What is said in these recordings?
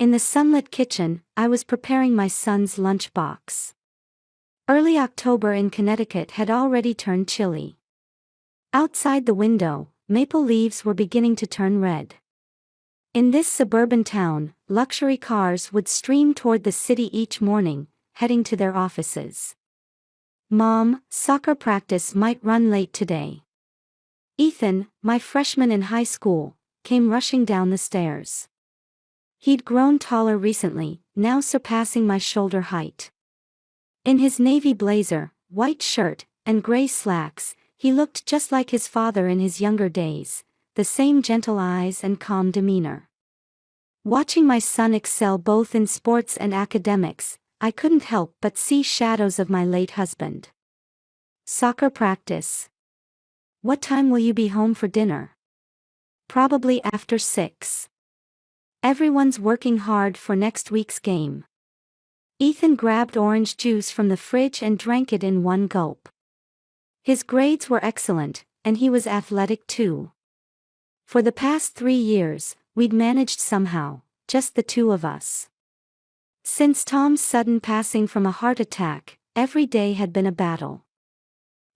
In the sunlit kitchen, I was preparing my son's lunchbox. Early October in Connecticut had already turned chilly. Outside the window, maple leaves were beginning to turn red. In this suburban town, luxury cars would stream toward the city each morning, heading to their offices. "Mom, soccer practice might run late today." Ethan, my freshman in high school, came rushing down the stairs. He'd grown taller recently, now surpassing my shoulder height. In his navy blazer, white shirt, and gray slacks, he looked just like his father in his younger days, the same gentle eyes and calm demeanor. Watching my son excel both in sports and academics, I couldn't help but see shadows of my late husband. "Soccer practice. What time will you be home for dinner?" "Probably after 6. Everyone's working hard for next week's game." Ethan grabbed orange juice from the fridge and drank it in one gulp. His grades were excellent, and he was athletic too. For the past 3 years, we'd managed somehow, just the two of us. Since Tom's sudden passing from a heart attack, every day had been a battle.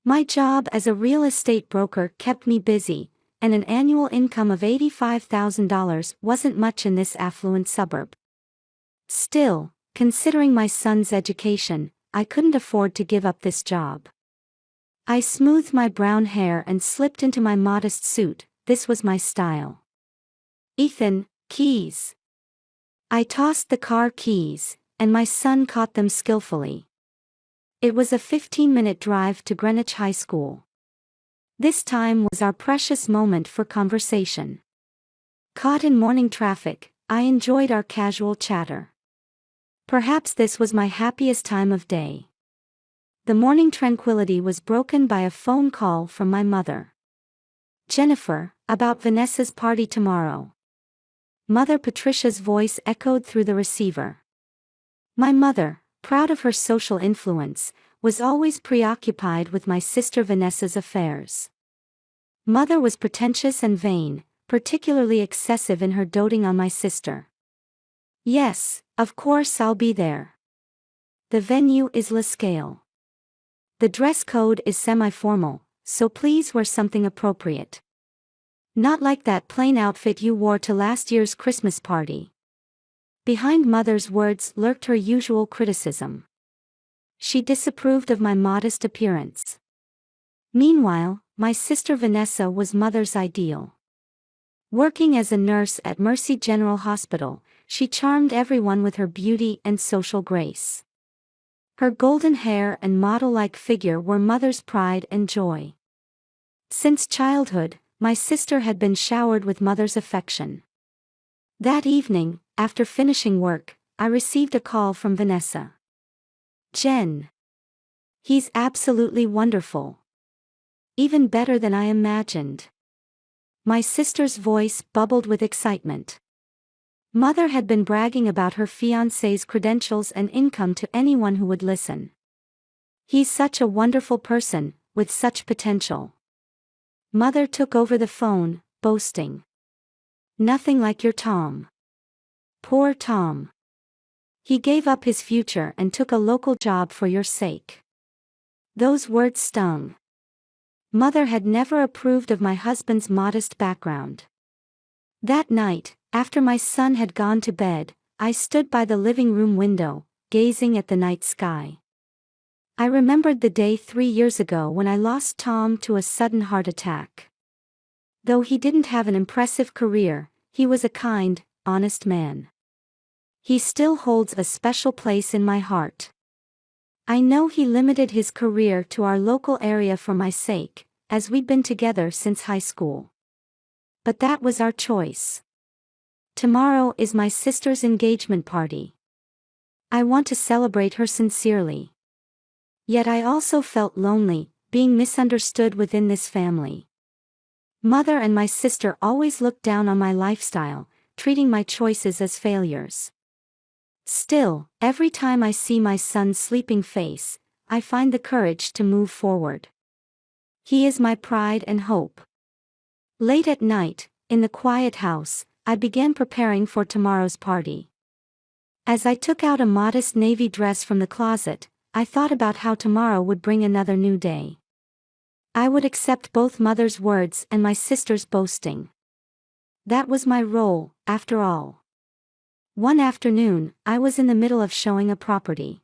My job as a real estate broker kept me busy, and an annual income of $85,000 wasn't much in this affluent suburb. Still, considering my son's education, I couldn't afford to give up this job. I smoothed my brown hair and slipped into my modest suit. This was my style. "Ethan, keys." I tossed the car keys, and my son caught them skillfully. It was a 15-minute drive to Greenwich High School. This time was our precious moment for conversation. Caught in morning traffic, I enjoyed our casual chatter. Perhaps this was my happiest time of day. The morning tranquility was broken by a phone call from my mother. "Jennifer, about Vanessa's party tomorrow." Mother Patricia's voice echoed through the receiver. My mother, proud of her social influence, was always preoccupied with my sister Vanessa's affairs. Mother was pretentious and vain, particularly excessive in her doting on my sister. "Yes, of course I'll be there. The venue is La Scale. The dress code is semi-formal, so please wear something appropriate. Not like that plain outfit you wore to last year's Christmas party." Behind Mother's words lurked her usual criticism. She disapproved of my modest appearance. Meanwhile, my sister Vanessa was Mother's ideal. Working as a nurse at Mercy General Hospital, she charmed everyone with her beauty and social grace. Her golden hair and model-like figure were Mother's pride and joy. Since childhood, my sister had been showered with Mother's affection. That evening, after finishing work, I received a call from Vanessa. "Jen. He's absolutely wonderful. Even better than I imagined." My sister's voice bubbled with excitement. Mother had been bragging about her fiancé's credentials and income to anyone who would listen. "He's such a wonderful person, with such potential." Mother took over the phone, boasting. "Nothing like your Tom. Poor Tom. He gave up his future and took a local job for your sake." Those words stung. Mother had never approved of my husband's modest background. That night, after my son had gone to bed, I stood by the living room window, gazing at the night sky. I remembered the day 3 years ago when I lost Tom to a sudden heart attack. Though he didn't have an impressive career, he was a kind, honest man. He still holds a special place in my heart. I know he limited his career to our local area for my sake, as we'd been together since high school. But that was our choice. Tomorrow is my sister's engagement party. I want to celebrate her sincerely. Yet I also felt lonely, being misunderstood within this family. Mother and my sister always looked down on my lifestyle, treating my choices as failures. Still, every time I see my son's sleeping face, I find the courage to move forward. He is my pride and hope. Late at night, in the quiet house, I began preparing for tomorrow's party. As I took out a modest navy dress from the closet, I thought about how tomorrow would bring another new day. I would accept both mother's words and my sister's boasting. That was my role, after all. One afternoon, I was in the middle of showing a property.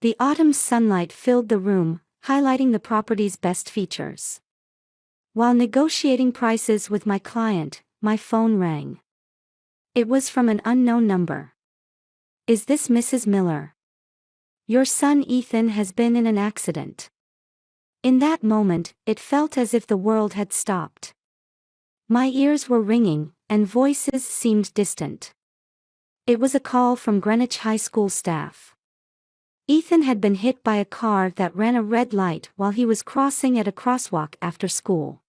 The autumn sunlight filled the room, highlighting the property's best features. While negotiating prices with my client, my phone rang. It was from an unknown number. "Is this Mrs. Miller? Your son Ethan has been in an accident." In that moment, it felt as if the world had stopped. My ears were ringing, and voices seemed distant. It was a call from Greenwich High School staff. Ethan had been hit by a car that ran a red light while he was crossing at a crosswalk after school.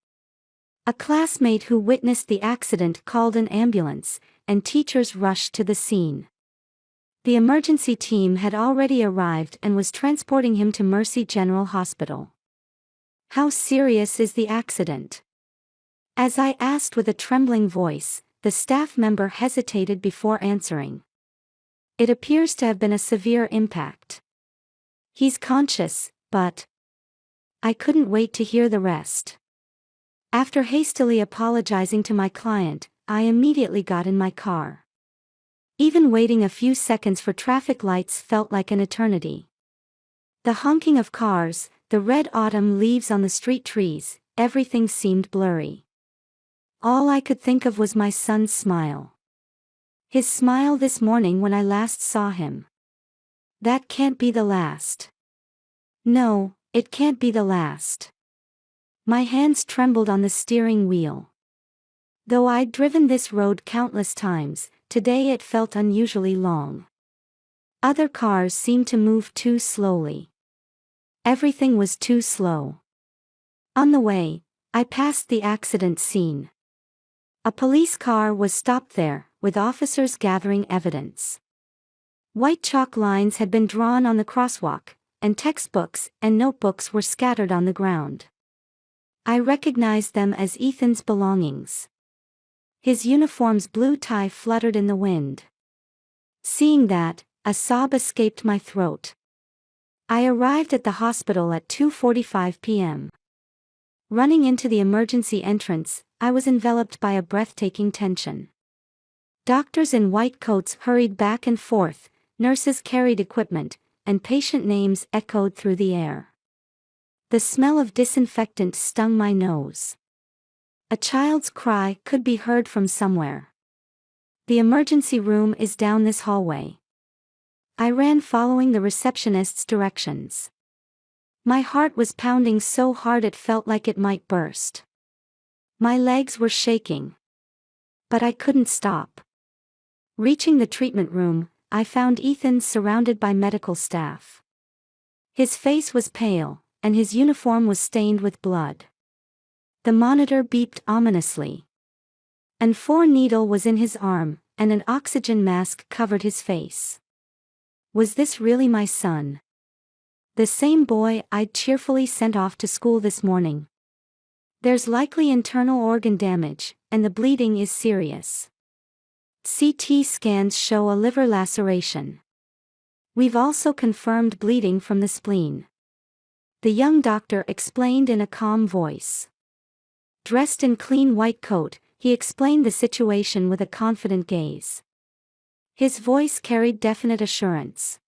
A classmate who witnessed the accident called an ambulance, and teachers rushed to the scene. The emergency team had already arrived and was transporting him to Mercy General Hospital. "How serious is the accident?" As I asked with a trembling voice, the staff member hesitated before answering. "It appears to have been a severe impact. He's conscious, but..." I couldn't wait to hear the rest. After hastily apologizing to my client, I immediately got in my car. Even waiting a few seconds for traffic lights felt like an eternity. The honking of cars, the red autumn leaves on the street trees, everything seemed blurry. All I could think of was my son's smile. His smile this morning when I last saw him. That can't be the last. No, it can't be the last. My hands trembled on the steering wheel. Though I'd driven this road countless times, today it felt unusually long. Other cars seemed to move too slowly. Everything was too slow. On the way, I passed the accident scene. A police car was stopped there, with officers gathering evidence. White chalk lines had been drawn on the crosswalk, and textbooks and notebooks were scattered on the ground. I recognized them as Ethan's belongings. His uniform's blue tie fluttered in the wind. Seeing that, a sob escaped my throat. I arrived at the hospital at 2:45 p.m. Running into the emergency entrance, I was enveloped by a breathtaking tension. Doctors in white coats hurried back and forth, nurses carried equipment, and patient names echoed through the air. The smell of disinfectant stung my nose. A child's cry could be heard from somewhere. "The emergency room is down this hallway." I ran following the receptionist's directions. My heart was pounding so hard it felt like it might burst. My legs were shaking. But I couldn't stop. Reaching the treatment room, I found Ethan surrounded by medical staff. His face was pale, and his uniform was stained with blood. The monitor beeped ominously. An 4 needle was in his arm, and an oxygen mask covered his face. Was this really my son? The same boy I'd cheerfully sent off to school this morning. "There's likely internal organ damage, and the bleeding is serious. CT scans show a liver laceration. We've also confirmed bleeding from the spleen," the young doctor explained in a calm voice. Dressed in clean white coat, he explained the situation with a confident gaze. His voice carried definite assurance.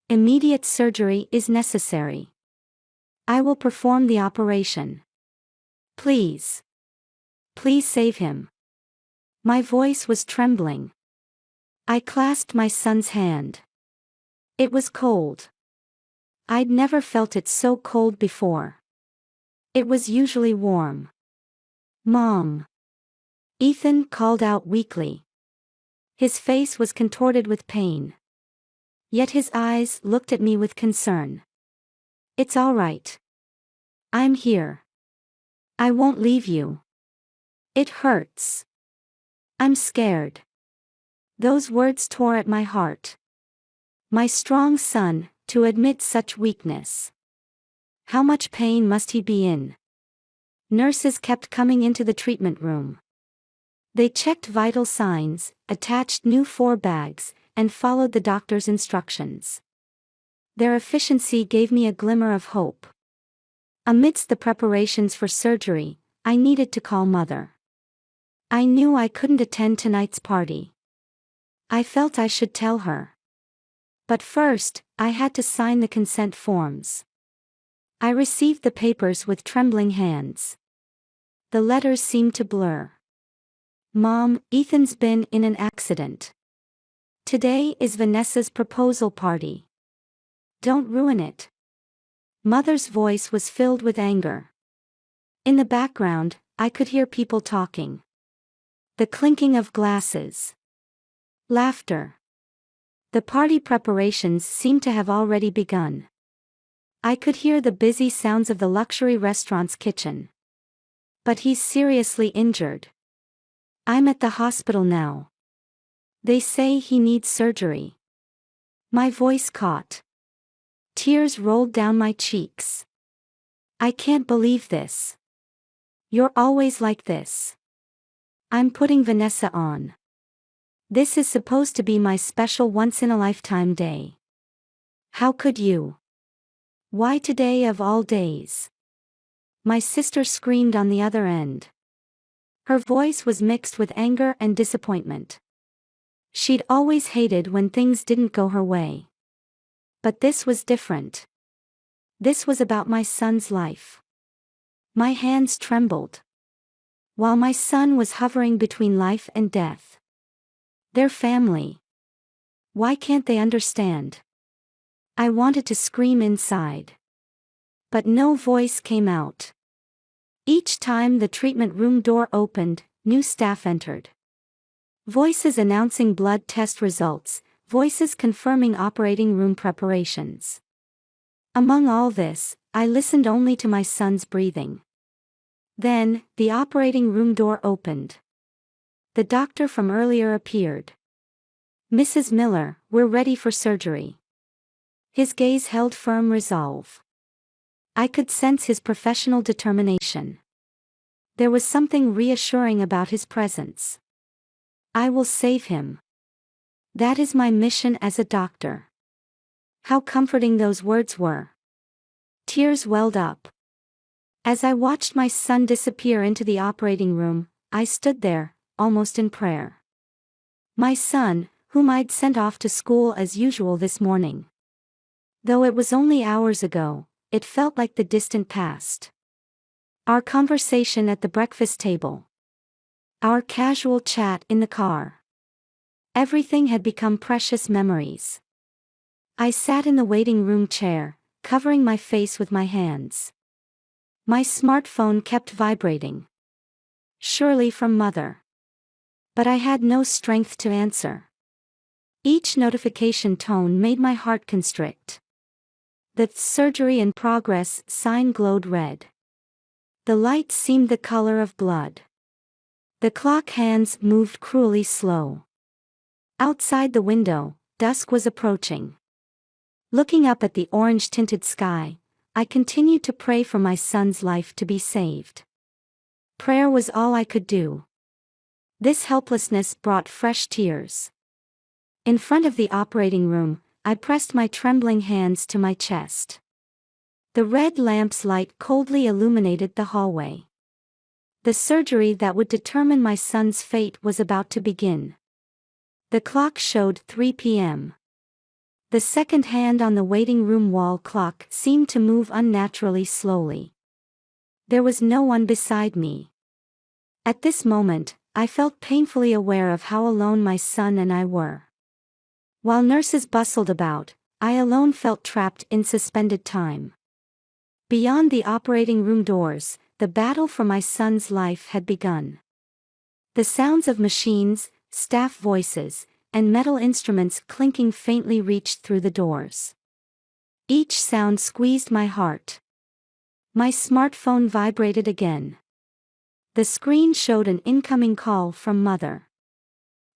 "Immediate surgery is necessary. I will perform the operation. Please. Please save him." My voice was trembling. I clasped my son's hand. It was cold. I'd never felt it so cold before. It was usually warm. "Mom." Ethan called out weakly. His face was contorted with pain. Yet his eyes looked at me with concern. "It's all right. I'm here. I won't leave you. It hurts. I'm scared." Those words tore at my heart. My strong son, to admit such weakness. How much pain must he be in? Nurses kept coming into the treatment room. They checked vital signs, attached new 4 bags, and followed the doctor's instructions. Their efficiency gave me a glimmer of hope. Amidst the preparations for surgery, I needed to call Mother. I knew I couldn't attend tonight's party. I felt I should tell her. But first, I had to sign the consent forms. I received the papers with trembling hands. The letters seemed to blur. Mom, Ethan's been in an accident. Today is Vanessa's proposal party. Don't ruin it. Mother's voice was filled with anger. In the background, I could hear people talking. The clinking of glasses. Laughter. The party preparations seemed to have already begun. I could hear the busy sounds of the luxury restaurant's kitchen. But he's seriously injured. I'm at the hospital now. They say he needs surgery. My voice caught. Tears rolled down my cheeks. I can't believe this. You're always like this. I'm putting Vanessa on. This is supposed to be my special once-in-a-lifetime day. How could you? Why today of all days? My sister screamed on the other end. Her voice was mixed with anger and disappointment. She'd always hated when things didn't go her way. But this was different. This was about my son's life. My hands trembled. While my son was hovering between life and death. Their family. Why can't they understand? I wanted to scream inside. But no voice came out. Each time the treatment room door opened, new staff entered. Voices announcing blood test results, voices confirming operating room preparations. Among all this, I listened only to my son's breathing. Then, the operating room door opened. The doctor from earlier appeared. Mrs. Miller, we're ready for surgery. His gaze held firm resolve. I could sense his professional determination. There was something reassuring about his presence. I will save him. That is my mission as a doctor. How comforting those words were. Tears welled up. As I watched my son disappear into the operating room, I stood there, almost in prayer. My son, whom I'd sent off to school as usual this morning. Though it was only hours ago, it felt like the distant past. Our conversation at the breakfast table. Our casual chat in the car. Everything had become precious memories. I sat in the waiting room chair, covering my face with my hands. My smartphone kept vibrating. Surely from Mother. But I had no strength to answer. Each notification tone made my heart constrict. The surgery in progress sign glowed red. The light seemed the color of blood. The clock hands moved cruelly slow. Outside the window, dusk was approaching. Looking up at the orange-tinted sky, I continued to pray for my son's life to be saved. Prayer was all I could do. This helplessness brought fresh tears. In front of the operating room, I pressed my trembling hands to my chest. The red lamp's light coldly illuminated the hallway. The surgery that would determine my son's fate was about to begin. The clock showed 3 p.m. The second hand on the waiting room wall clock seemed to move unnaturally slowly. There was no one beside me. At this moment, I felt painfully aware of how alone my son and I were. While nurses bustled about, I alone felt trapped in suspended time. Beyond the operating room doors, the battle for my son's life had begun. The sounds of machines, staff voices, and metal instruments clinking faintly reached through the doors. Each sound squeezed my heart. My smartphone vibrated again. The screen showed an incoming call from Mother.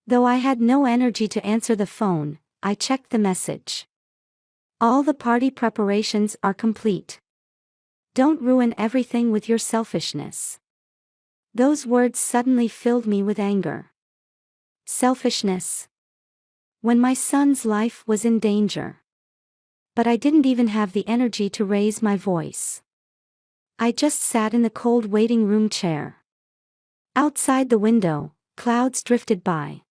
Though I had no energy to answer the phone, I checked the message. All the party preparations are complete. Don't ruin everything with your selfishness. Those words suddenly filled me with anger. Selfishness. when my son's life was in danger. But I didn't even have the energy to raise my voice. I just sat in the cold waiting room chair. Outside the window, clouds drifted by.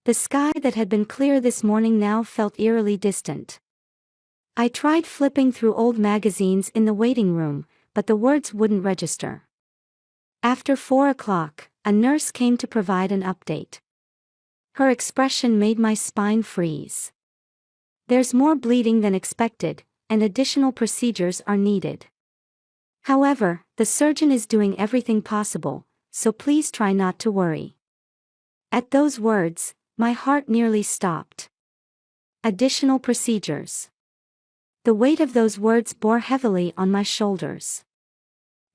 The sky that had been clear this morning now felt eerily distant. I tried flipping through old magazines in the waiting room, but the words wouldn't register. After 4 o'clock, a nurse came to provide an update. Her expression made my spine freeze. There's more bleeding than expected, and additional procedures are needed. However, the surgeon is doing everything possible, so please try not to worry. At those words, my heart nearly stopped. Additional procedures. The weight of those words bore heavily on my shoulders.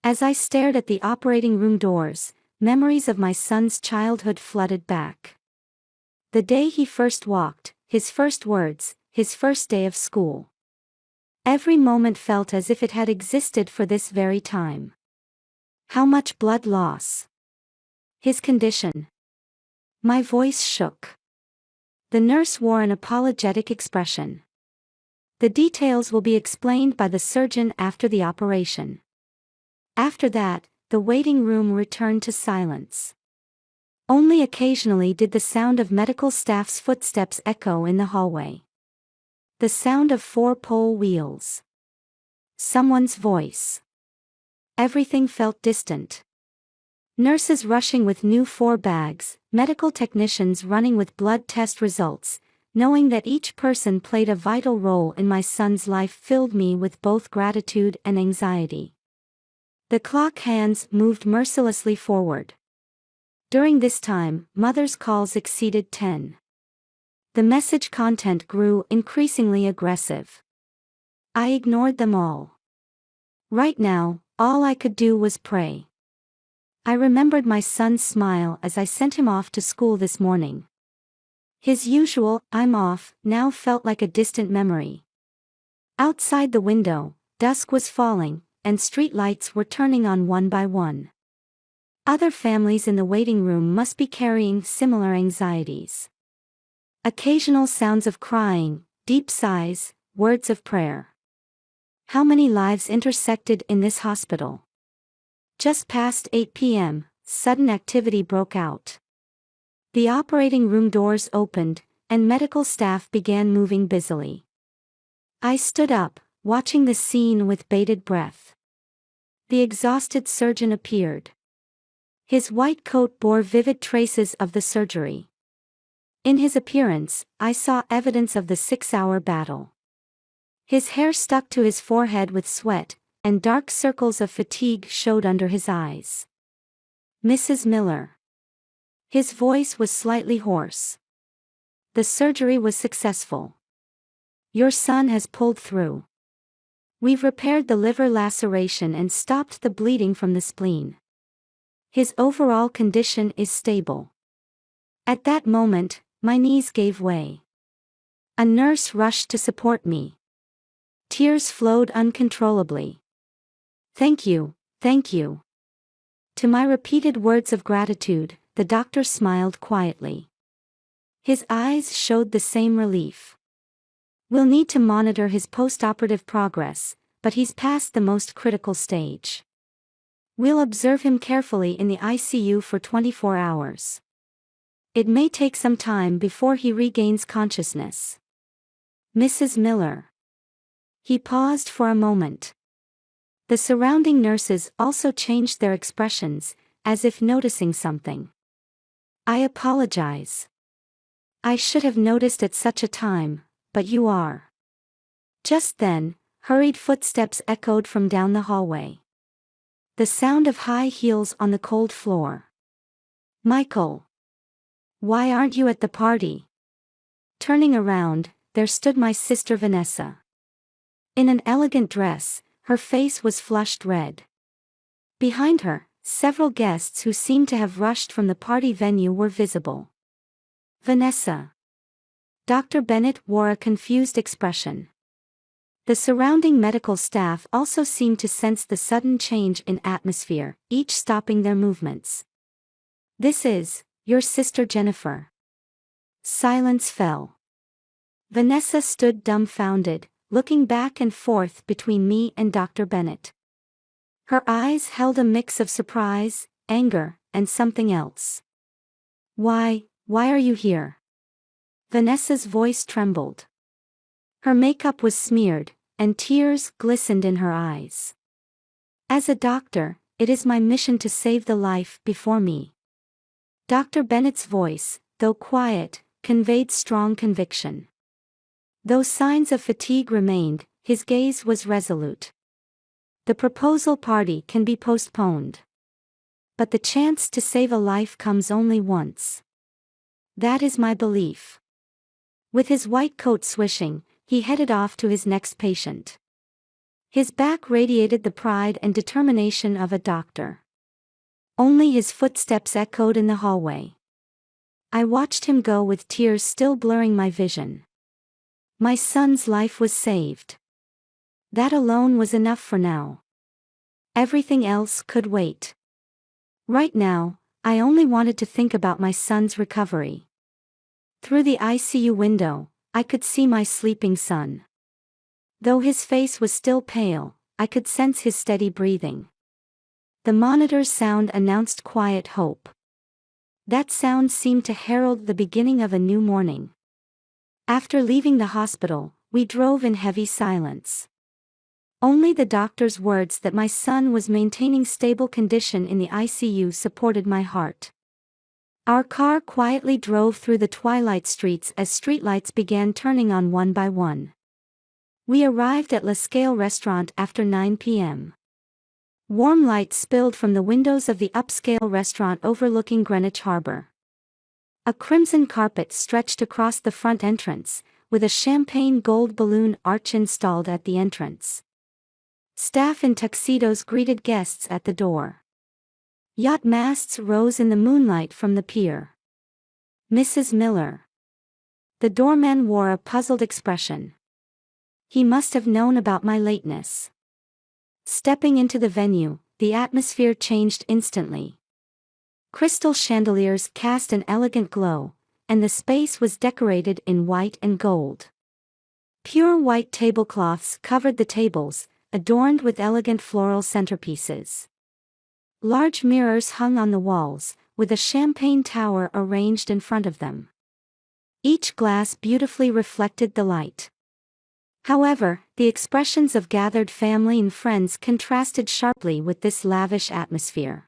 As I stared at the operating room doors, memories of my son's childhood flooded back. The day he first walked, his first words, his first day of school. Every moment felt as if it had existed for this very time. How much blood loss? His condition. My voice shook. The nurse wore an apologetic expression. The details will be explained by the surgeon after the operation. After that, the waiting room returned to silence. Only occasionally did the sound of medical staff's footsteps echo in the hallway. The sound of 4-pole wheels. Someone's voice. Everything felt distant. Nurses rushing with new 4 bags, medical technicians running with blood test results, knowing that each person played a vital role in my son's life filled me with both gratitude and anxiety. The clock hands moved mercilessly forward. During this time, mother's calls exceeded 10. The message content grew increasingly aggressive. I ignored them all. Right now, all I could do was pray. I remembered my son's smile as I sent him off to school this morning. His usual, "I'm off," now felt like a distant memory. Outside the window, dusk was falling, and street lights were turning on one by one. Other families in the waiting room must be carrying similar anxieties. Occasional sounds of crying, deep sighs, words of prayer. How many lives intersected in this hospital? Just past 8 p.m., sudden activity broke out. The operating room doors opened, and medical staff began moving busily. I stood up, watching the scene with bated breath. The exhausted surgeon appeared. His white coat bore vivid traces of the surgery. In his appearance, I saw evidence of the 6-hour battle. His hair stuck to his forehead with sweat, and dark circles of fatigue showed under his eyes. "Mrs. Miller." His voice was slightly hoarse. "The surgery was successful. Your son has pulled through. We've repaired the liver laceration and stopped the bleeding from the spleen. His overall condition is stable." At that moment, my knees gave way. A nurse rushed to support me. Tears flowed uncontrollably. "Thank you, thank you." To my repeated words of gratitude, the doctor smiled quietly. His eyes showed the same relief. "We'll need to monitor his post-operative progress, but he's past the most critical stage. We'll observe him carefully in the ICU for 24 hours. It may take some time before he regains consciousness." "Mrs. Miller." He paused for a moment. The surrounding nurses also changed their expressions, as if noticing something. "I apologize. I should have noticed at such a time, but you are." Just then, hurried footsteps echoed from down the hallway. The sound of high heels on the cold floor. "Michael. Why aren't you at the party?" Turning around, there stood my sister Vanessa. In an elegant dress, her face was flushed red. Behind her, several guests who seemed to have rushed from the party venue were visible. "Vanessa." Dr. Bennett wore a confused expression. The surrounding medical staff also seemed to sense the sudden change in atmosphere, each stopping their movements. "This is your sister Jennifer," Silence fell. Vanessa stood dumbfounded, looking back and forth between me and Dr. Bennett. Her eyes held a mix of surprise, anger, and something else. Why are you here?" Vanessa's voice trembled. Her makeup was smeared, and tears glistened in her eyes. "As a doctor, it is my mission to save the life before me." Dr. Bennett's voice, though quiet, conveyed strong conviction. Though signs of fatigue remained, his gaze was resolute. "The proposal party can be postponed. But the chance to save a life comes only once. That is my belief." With his white coat swishing, he headed off to his next patient. His back radiated the pride and determination of a doctor. Only his footsteps echoed in the hallway. I watched him go with tears still blurring my vision. My son's life was saved. That alone was enough for now. Everything else could wait. Right now, I only wanted to think about my son's recovery. Through the ICU window, I could see my sleeping son. Though his face was still pale, I could sense his steady breathing. The monitor's sound announced quiet hope. That sound seemed to herald the beginning of a new morning. After leaving the hospital, we drove in heavy silence. Only the doctor's words that my son was maintaining stable condition in the ICU supported my heart. Our car quietly drove through the twilight streets as streetlights began turning on one by one. We arrived at La Scale restaurant after 9 p.m. Warm light spilled from the windows of the upscale restaurant overlooking Greenwich Harbor. A crimson carpet stretched across the front entrance, with a champagne gold balloon arch installed at the entrance. Staff in tuxedos greeted guests at the door. Yacht masts rose in the moonlight from the pier. "Mrs. Miller." The doorman wore a puzzled expression. He must have known about my lateness. Stepping into the venue, the atmosphere changed instantly. Crystal chandeliers cast an elegant glow, and the space was decorated in white and gold. Pure white tablecloths covered the tables, adorned with elegant floral centerpieces. Large mirrors hung on the walls, with a champagne tower arranged in front of them. Each glass beautifully reflected the light. However, the expressions of gathered family and friends contrasted sharply with this lavish atmosphere.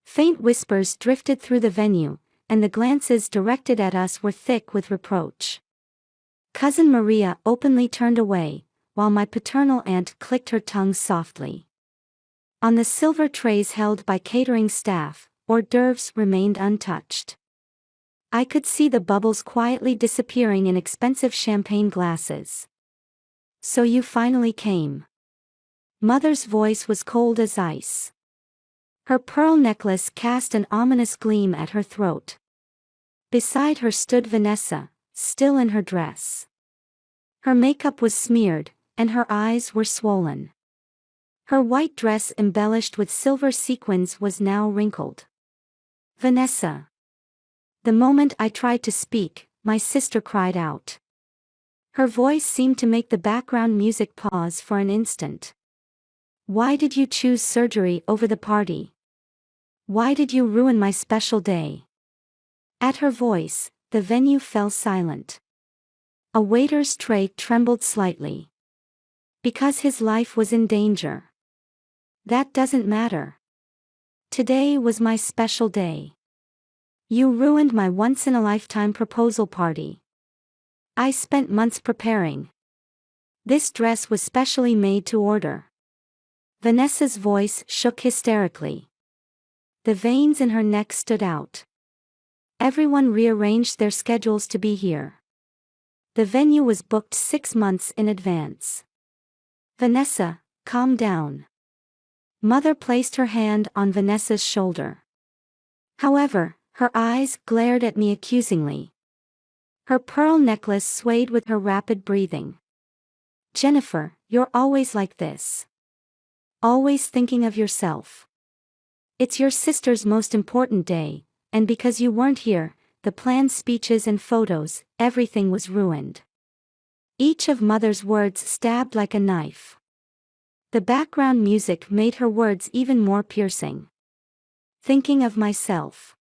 Faint whispers drifted through the venue, and the glances directed at us were thick with reproach. Cousin Maria openly turned away, while my paternal aunt clicked her tongue softly. On the silver trays held by catering staff, hors d'oeuvres remained untouched. I could see the bubbles quietly disappearing in expensive champagne glasses. "So you finally came." Mother's voice was cold as ice. Her pearl necklace cast an ominous gleam at her throat. Beside her stood Vanessa, still in her dress. Her makeup was smeared, and her eyes were swollen. Her white dress embellished with silver sequins was now wrinkled. "Vanessa." The moment I tried to speak, my sister cried out. Her voice seemed to make the background music pause for an instant. "Why did you choose surgery over the party? Why did you ruin my special day?" At her voice, the venue fell silent. A waiter's tray trembled slightly. "Because his life was in danger." "That doesn't matter. Today was my special day. You ruined my once-in-a-lifetime proposal party. I spent months preparing. This dress was specially made to order." Vanessa's voice shook hysterically. The veins in her neck stood out. Everyone rearranged their schedules to be here. The venue was booked 6 months in advance. "Vanessa, calm down." Mother placed her hand on Vanessa's shoulder. However, her eyes glared at me accusingly. Her pearl necklace swayed with her rapid breathing. "Jennifer, you're always like this. Always thinking of yourself. It's your sister's most important day, and because you weren't here, the planned speeches and photos, everything was ruined. Each of Mother's words stabbed like a knife. The background music made her words even more piercing. Thinking of myself.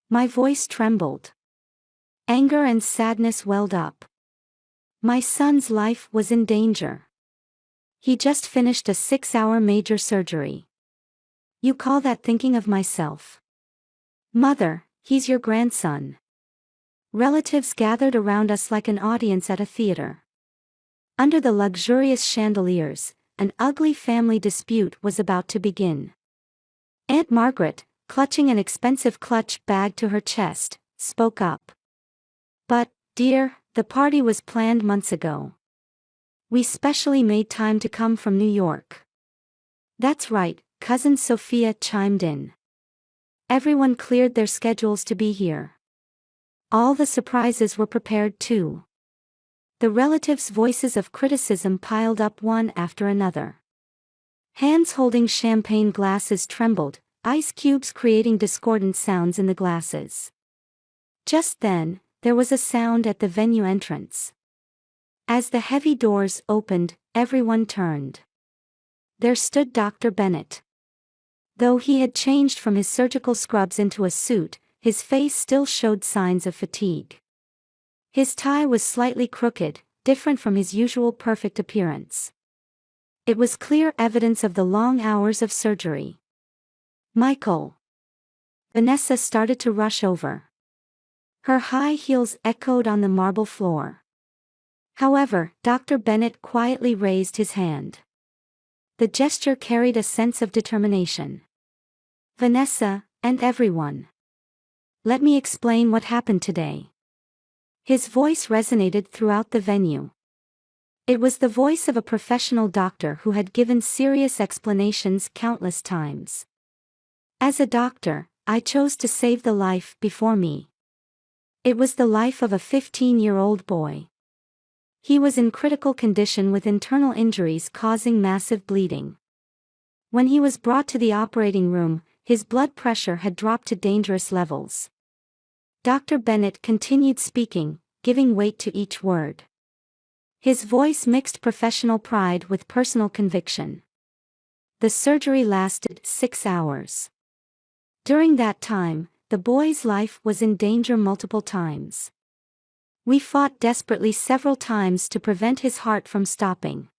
My voice trembled. Anger and sadness welled up. My son's life was in danger. He just finished a 6-hour major surgery. You call that thinking of myself? Mother, he's your grandson. Relatives gathered around us like an audience at a theater. Under the luxurious chandeliers, an ugly family dispute was about to begin. Aunt Margaret, clutching an expensive clutch bag to her chest, spoke up. But, dear, the party was planned months ago. We specially made time to come from New York. That's right, Cousin Sophia chimed in. Everyone cleared their schedules to be here. All the surprises were prepared too. The relatives' voices of criticism piled up one after another. Hands holding champagne glasses trembled, ice cubes creating discordant sounds in the glasses. Just then, there was a sound at the venue entrance. As the heavy doors opened, everyone turned. There stood Dr. Bennett. Though he had changed from his surgical scrubs into a suit, his face still showed signs of fatigue. His tie was slightly crooked, different from his usual perfect appearance. It was clear evidence of the long hours of surgery. Michael. Vanessa started to rush over. Her high heels echoed on the marble floor. However, Dr. Bennett quietly raised his hand. The gesture carried a sense of determination. Vanessa, and everyone. Let me explain what happened today. His voice resonated throughout the venue. It was the voice of a professional doctor who had given serious explanations countless times. As a doctor, I chose to save the life before me. It was the life of a 15-year-old boy. He was in critical condition with internal injuries causing massive bleeding. When he was brought to the operating room, his blood pressure had dropped to dangerous levels. Dr. Bennett continued speaking, giving weight to each word. His voice mixed professional pride with personal conviction. The surgery lasted 6 hours. During that time, the boy's life was in danger multiple times. We fought desperately several times to prevent his heart from stopping.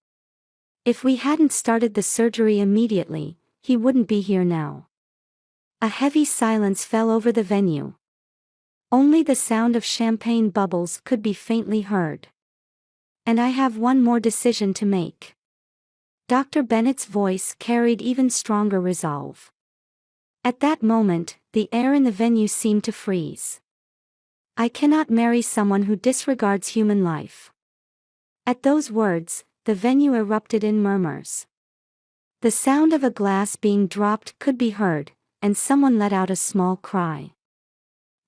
If we hadn't started the surgery immediately, he wouldn't be here now. A heavy silence fell over the venue. Only the sound of champagne bubbles could be faintly heard. And I have one more decision to make. Dr. Bennett's voice carried even stronger resolve. At that moment, the air in the venue seemed to freeze. I cannot marry someone who disregards human life. At those words, the venue erupted in murmurs. The sound of a glass being dropped could be heard, and someone let out a small cry.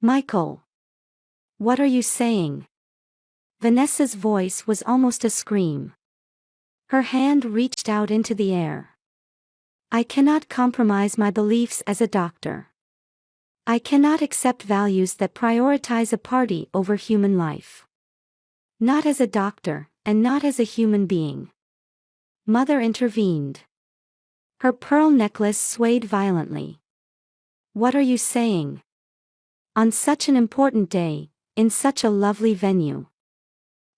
Michael. What are you saying? Vanessa's voice was almost a scream. Her hand reached out into the air. I cannot compromise my beliefs as a doctor. I cannot accept values that prioritize a party over human life. Not as a doctor, and not as a human being. Mother intervened. Her pearl necklace swayed violently. What are you saying? On such an important day, in such a lovely venue.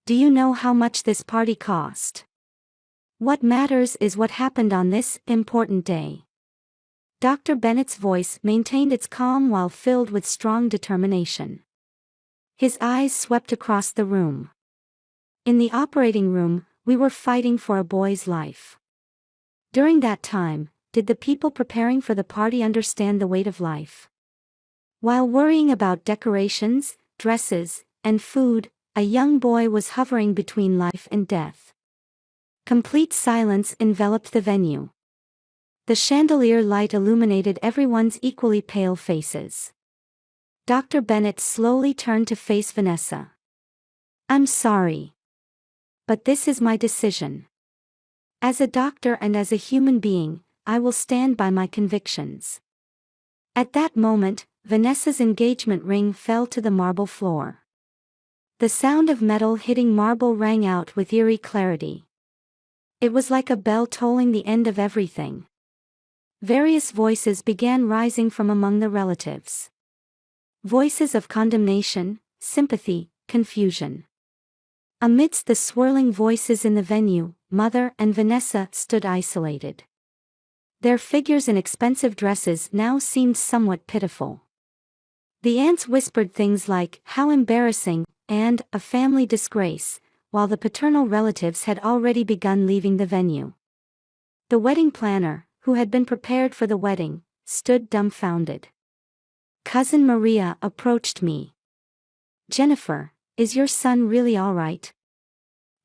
Do you know how much this party cost? What matters is what happened on this important day. Dr. Bennett's voice maintained its calm while filled with strong determination. His eyes swept across the room. In the operating room, we were fighting for a boy's life. During that time, did the people preparing for the party understand the weight of life? While worrying about decorations, dresses, and food, a young boy was hovering between life and death. Complete silence enveloped the venue. The chandelier light illuminated everyone's equally pale faces. Dr. Bennett slowly turned to face Vanessa. I'm sorry. But this is my decision. As a doctor and as a human being, I will stand by my convictions. At that moment, Vanessa's engagement ring fell to the marble floor. The sound of metal hitting marble rang out with eerie clarity. It was like a bell tolling the end of everything. Various voices began rising from among the relatives. Voices of condemnation, sympathy, confusion. Amidst the swirling voices in the venue, Mother and Vanessa stood isolated. Their figures in expensive dresses now seemed somewhat pitiful. The aunts whispered things like, "How embarrassing," and "a family disgrace," while the paternal relatives had already begun leaving the venue. The wedding planner, who had been prepared for the wedding, stood dumbfounded. Cousin Maria approached me. "Jennifer, is your son really all right?"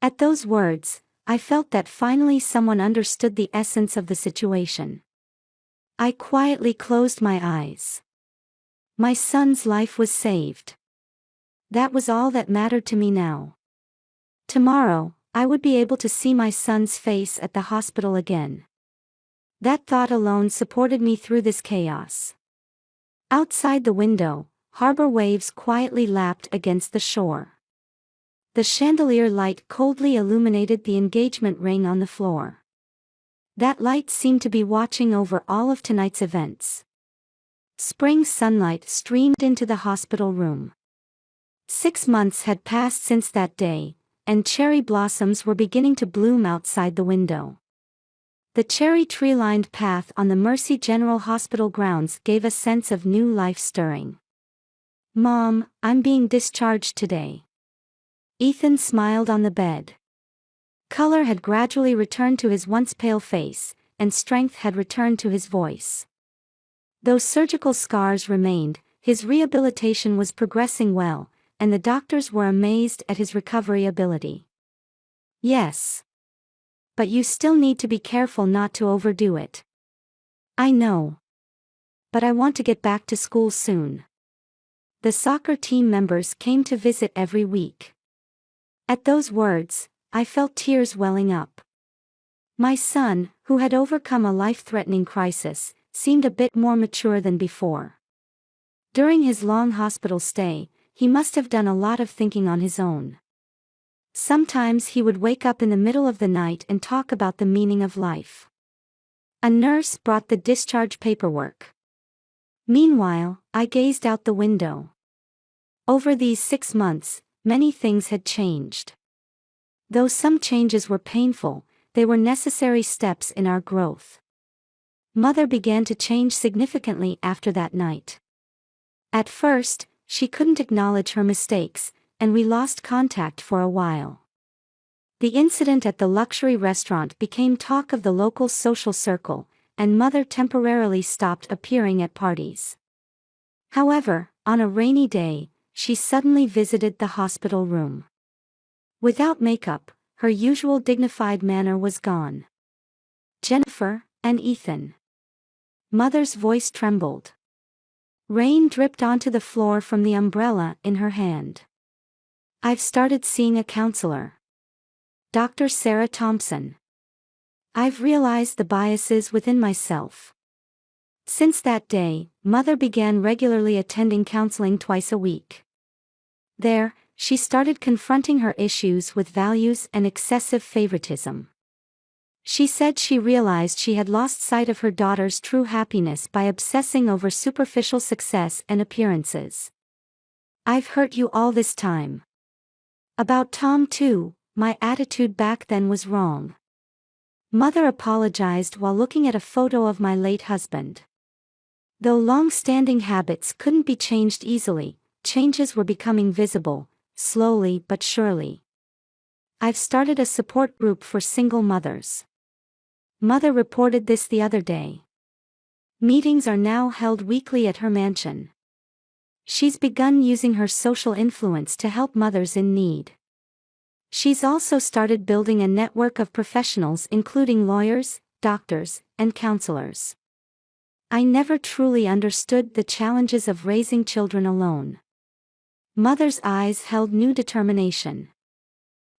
At those words, I felt that finally someone understood the essence of the situation. I quietly closed my eyes. My son's life was saved. That was all that mattered to me now. Tomorrow, I would be able to see my son's face at the hospital again. That thought alone supported me through this chaos. Outside the window, harbor waves quietly lapped against the shore. The chandelier light coldly illuminated the engagement ring on the floor. That light seemed to be watching over all of tonight's events. Spring sunlight streamed into the hospital room. 6 months had passed since that day, and cherry blossoms were beginning to bloom outside the window. The cherry tree-lined path on the Mercy General Hospital grounds gave a sense of new life stirring. "Mom, I'm being discharged today." Ethan smiled on the bed. Color had gradually returned to his once pale face, and strength had returned to his voice. Though surgical scars remained, his rehabilitation was progressing well, and the doctors were amazed at his recovery ability. "Yes. But you still need to be careful not to overdo it." "I know. But I want to get back to school soon." The soccer team members came to visit every week. At those words, I felt tears welling up. My son, who had overcome a life-threatening crisis, seemed a bit more mature than before. During his long hospital stay, he must have done a lot of thinking on his own. Sometimes he would wake up in the middle of the night and talk about the meaning of life. A nurse brought the discharge paperwork. Meanwhile, I gazed out the window. Over these 6 months, many things had changed. Though some changes were painful, they were necessary steps in our growth. Mother began to change significantly after that night. At first, she couldn't acknowledge her mistakes, and we lost contact for a while. The incident at the luxury restaurant became talk of the local social circle, and Mother temporarily stopped appearing at parties. However, on a rainy day, she suddenly visited the hospital room. Without makeup, her usual dignified manner was gone. "Jennifer and Ethan." Mother's voice trembled. Rain dripped onto the floor from the umbrella in her hand. "I've started seeing a counselor. Dr. Sarah Thompson. I've realized the biases within myself." Since that day, Mother began regularly attending counseling twice a week. There, she started confronting her issues with values and excessive favoritism. She said she realized she had lost sight of her daughter's true happiness by obsessing over superficial success and appearances. "I've hurt you all this time. About Tom too, my attitude back then was wrong." Mother apologized while looking at a photo of my late husband. Though long-standing habits couldn't be changed easily, changes were becoming visible, slowly but surely. "I've started a support group for single mothers." Mother reported this the other day. Meetings are now held weekly at her mansion. She's begun using her social influence to help mothers in need. She's also started building a network of professionals including lawyers, doctors, and counselors. I never truly understood the challenges of raising children alone. Mother's eyes held new determination.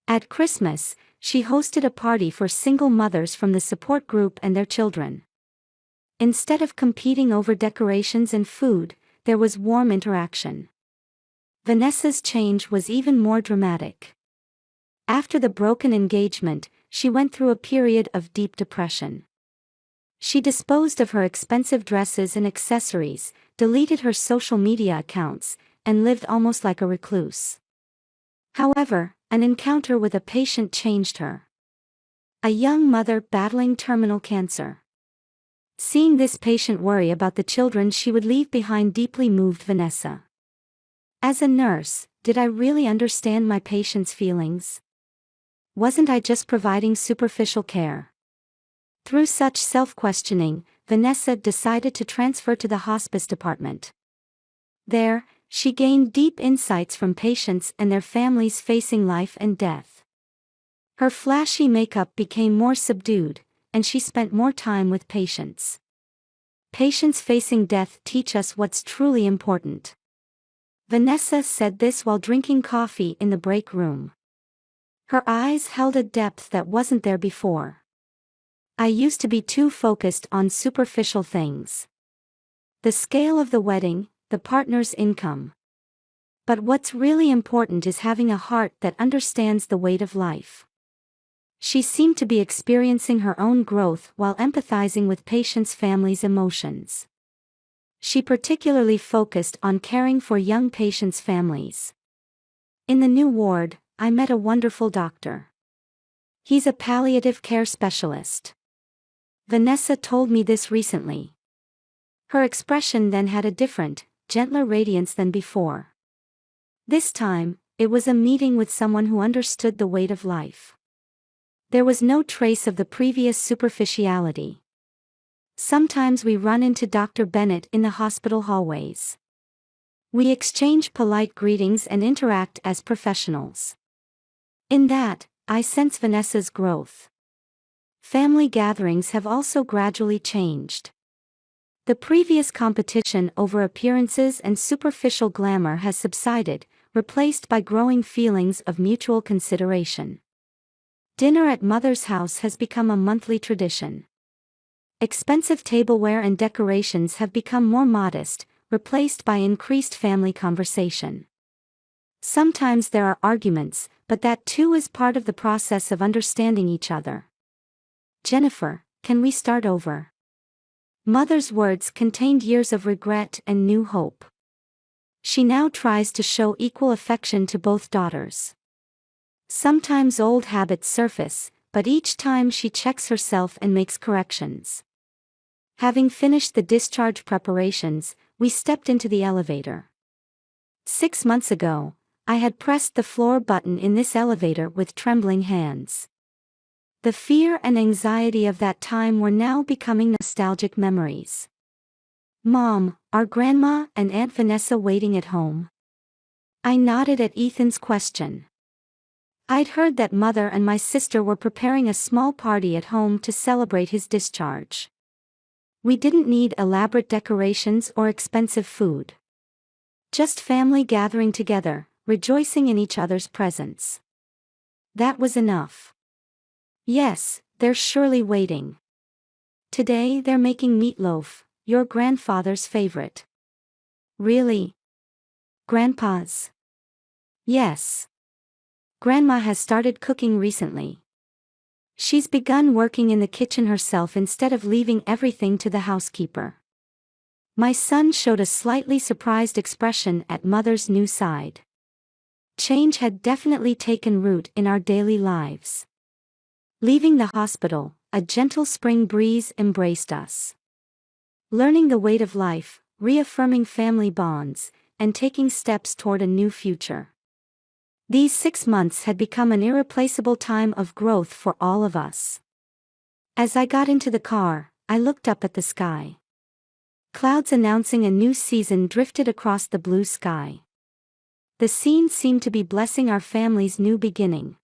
At Christmas, she hosted a party for single mothers from the support group and their children. Instead of competing over decorations and food, there was warm interaction. Vanessa's change was even more dramatic. After the broken engagement, she went through a period of deep depression. She disposed of her expensive dresses and accessories, deleted her social media accounts, and lived almost like a recluse. However, an encounter with a patient changed her. A young mother battling terminal cancer. Seeing this patient worry about the children she would leave behind deeply moved Vanessa. As a nurse, did I really understand my patient's feelings? Wasn't I just providing superficial care? Through such self-questioning, Vanessa decided to transfer to the hospice department. There, she gained deep insights from patients and their families facing life and death. Her flashy makeup became more subdued, and she spent more time with patients. Patients facing death teach us what's truly important. Vanessa said this while drinking coffee in the break room. Her eyes held a depth that wasn't there before. I used to be too focused on superficial things. The scale of the wedding, the partner's income. But what's really important is having a heart that understands the weight of life. She seemed to be experiencing her own growth while empathizing with patients' families' emotions. She particularly focused on caring for young patients' families. In the new ward, I met a wonderful doctor. He's a palliative care specialist. Vanessa told me this recently. Her expression then had a different, gentler radiance than before. This time, it was a meeting with someone who understood the weight of life. There was no trace of the previous superficiality. Sometimes we run into Dr. Bennett in the hospital hallways. We exchange polite greetings and interact as professionals. In that, I sense Vanessa's growth. Family gatherings have also gradually changed. The previous competition over appearances and superficial glamour has subsided, replaced by growing feelings of mutual consideration. Dinner at Mother's house has become a monthly tradition. Expensive tableware and decorations have become more modest, replaced by increased family conversation. Sometimes there are arguments, but that too is part of the process of understanding each other. Jennifer, can we start over? Mother's words contained years of regret and new hope. She now tries to show equal affection to both daughters. Sometimes old habits surface, but each time she checks herself and makes corrections. Having finished the discharge preparations, we stepped into the elevator. 6 months ago, I had pressed the floor button in this elevator with trembling hands. The fear and anxiety of that time were now becoming nostalgic memories. Mom, are Grandma and Aunt Vanessa waiting at home? I nodded at Ethan's question. I'd heard that Mother and my sister were preparing a small party at home to celebrate his discharge. We didn't need elaborate decorations or expensive food. Just family gathering together, rejoicing in each other's presence. That was enough. Yes, they're surely waiting. Today they're making meatloaf, your grandfather's favorite. Really? Grandpa's? Yes. Grandma has started cooking recently. She's begun working in the kitchen herself instead of leaving everything to the housekeeper. My son showed a slightly surprised expression at Mother's new side. Change had definitely taken root in our daily lives. Leaving the hospital, a gentle spring breeze embraced us. Learning the weight of life, reaffirming family bonds, and taking steps toward a new future. These 6 months had become an irreplaceable time of growth for all of us. As I got into the car, I looked up at the sky. Clouds announcing a new season drifted across the blue sky. The scene seemed to be blessing our family's new beginning.